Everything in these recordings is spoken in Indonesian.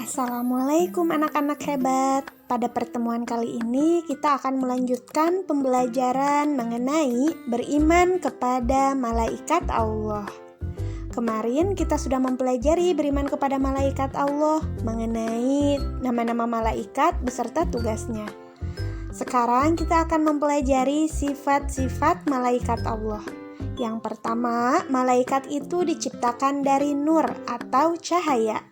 Assalamualaikum anak-anak hebat. Pada pertemuan kali ini kita akan melanjutkan pembelajaran mengenai beriman kepada malaikat Allah. Kemarin kita sudah mempelajari beriman kepada malaikat Allah, mengenai nama-nama malaikat beserta tugasnya. Sekarang kita akan mempelajari sifat-sifat malaikat Allah. Yang pertama, malaikat itu diciptakan dari nur atau cahaya.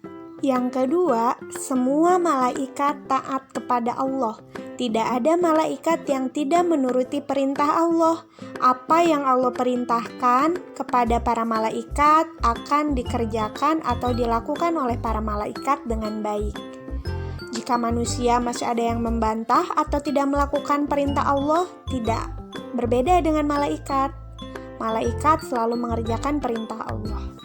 Yang kedua, semua malaikat taat kepada Allah. Tidak ada malaikat yang tidak menuruti perintah Allah. Apa yang Allah perintahkan kepada para malaikat akan dikerjakan atau dilakukan oleh para malaikat dengan baik. Jika manusia masih ada yang membantah atau tidak melakukan perintah Allah, tidak. Berbeda dengan malaikat. Malaikat selalu mengerjakan perintah Allah.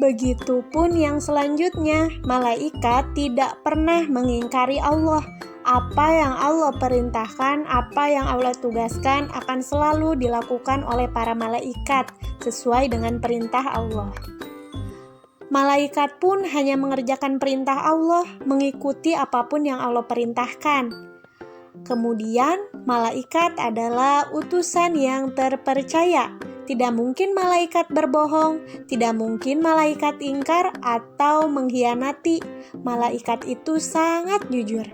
Begitupun yang selanjutnya, malaikat tidak pernah mengingkari Allah. Apa yang Allah perintahkan, apa yang Allah tugaskan akan selalu dilakukan oleh para malaikat sesuai dengan perintah Allah. Malaikat pun hanya mengerjakan perintah Allah, mengikuti apapun yang Allah perintahkan. Kemudian, malaikat adalah utusan yang terpercaya. Tidak mungkin malaikat berbohong, tidak mungkin malaikat ingkar atau mengkhianati. Malaikat itu sangat jujur.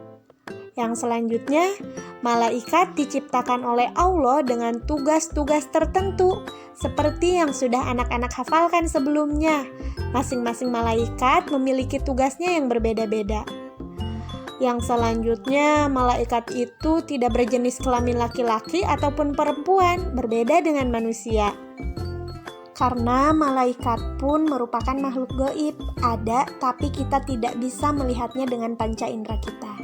Yang selanjutnya, malaikat diciptakan oleh Allah dengan tugas-tugas tertentu, seperti yang sudah anak-anak hafalkan sebelumnya. Masing-masing malaikat memiliki tugasnya yang berbeda-beda. Yang selanjutnya, malaikat itu tidak berjenis kelamin laki-laki ataupun perempuan, berbeda dengan manusia. Karena malaikat pun merupakan makhluk gaib, ada tapi kita tidak bisa melihatnya dengan panca indera kita.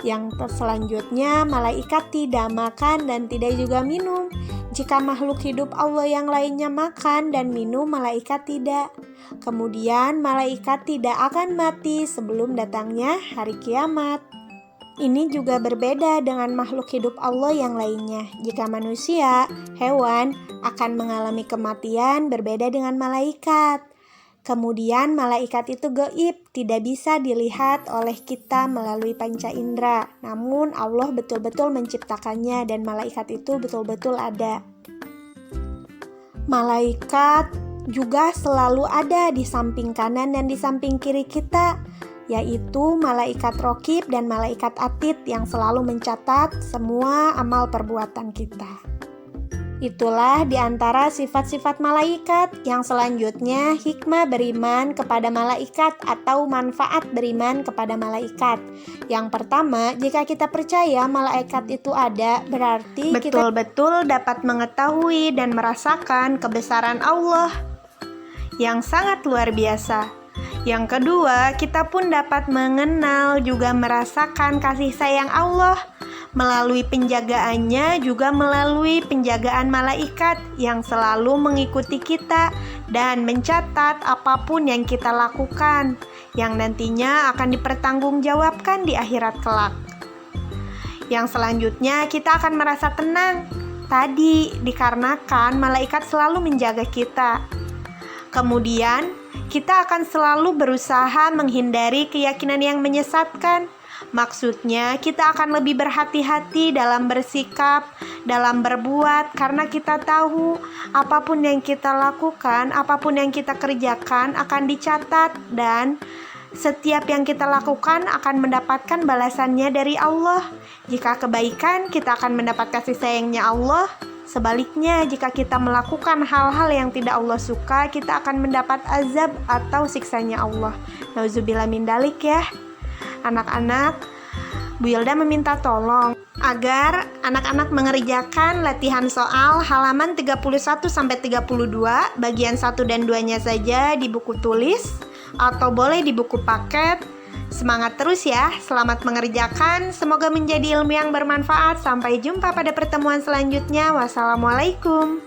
Yang selanjutnya, malaikat tidak makan dan tidak juga minum. Jika makhluk hidup Allah yang lainnya makan dan minum, malaikat tidak. Kemudian malaikat tidak akan mati sebelum datangnya hari kiamat. Ini juga berbeda dengan makhluk hidup Allah yang lainnya. Jika manusia, hewan akan mengalami kematian berbeda dengan malaikat. Kemudian malaikat itu gaib, tidak bisa dilihat oleh kita melalui panca indera. Namun Allah betul-betul menciptakannya dan malaikat itu betul-betul ada. Malaikat juga selalu ada di samping kanan dan di samping kiri kita, yaitu malaikat raqib dan malaikat atid yang selalu mencatat semua amal perbuatan kita. Itulah di antara sifat-sifat malaikat. Yang selanjutnya, hikmah beriman kepada malaikat atau manfaat beriman kepada malaikat. Yang pertama, jika kita percaya malaikat itu ada, berarti kita betul-betul dapat mengetahui dan merasakan kebesaran Allah yang sangat luar biasa. Yang kedua, kita pun dapat mengenal juga merasakan kasih sayang Allah melalui penjagaannya, juga melalui penjagaan malaikat yang selalu mengikuti kita dan mencatat apapun yang kita lakukan, yang nantinya akan dipertanggungjawabkan di akhirat kelak. Yang selanjutnya, kita akan merasa tenang. Tadi dikarenakan malaikat selalu menjaga kita. Kemudian, kita akan selalu berusaha menghindari keyakinan yang menyesatkan. Maksudnya, kita akan lebih berhati-hati dalam bersikap, dalam berbuat, karena kita tahu apapun yang kita lakukan, apapun yang kita kerjakan akan dicatat, dan setiap yang kita lakukan akan mendapatkan balasannya dari Allah. Jika kebaikan, kita akan mendapat kasih sayangnya Allah. Sebaliknya, jika kita melakukan hal-hal yang tidak Allah suka, kita akan mendapat azab atau siksanya Allah. Nauzubillah min dalik ya. Anak-anak, Bu Yilda meminta tolong agar anak-anak mengerjakan latihan soal halaman 31-32, bagian 1 dan 2-nya saja di buku tulis atau boleh di buku paket. Semangat terus ya, selamat mengerjakan, semoga menjadi ilmu yang bermanfaat. Sampai jumpa pada pertemuan selanjutnya. Wassalamualaikum.